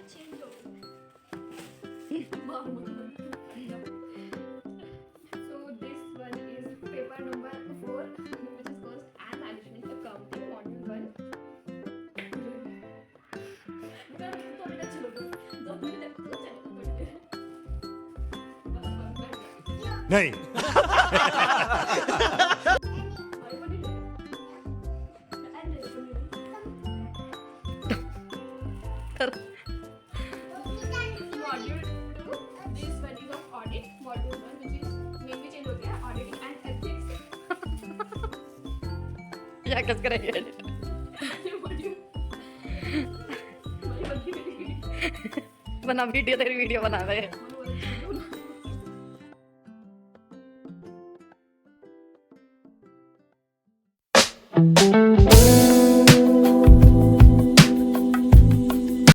change हो So this one is paper number 4, which is cost and management accounting module 1. नहीं Module 2, this one is of audit. Module 1, which is name भी change हो गया, auditing and ethics. या कस करेंगे ये module हमारी बंदी मेरी बना वीडियो, तेरी वीडियो बना रहे हैं। वीडियो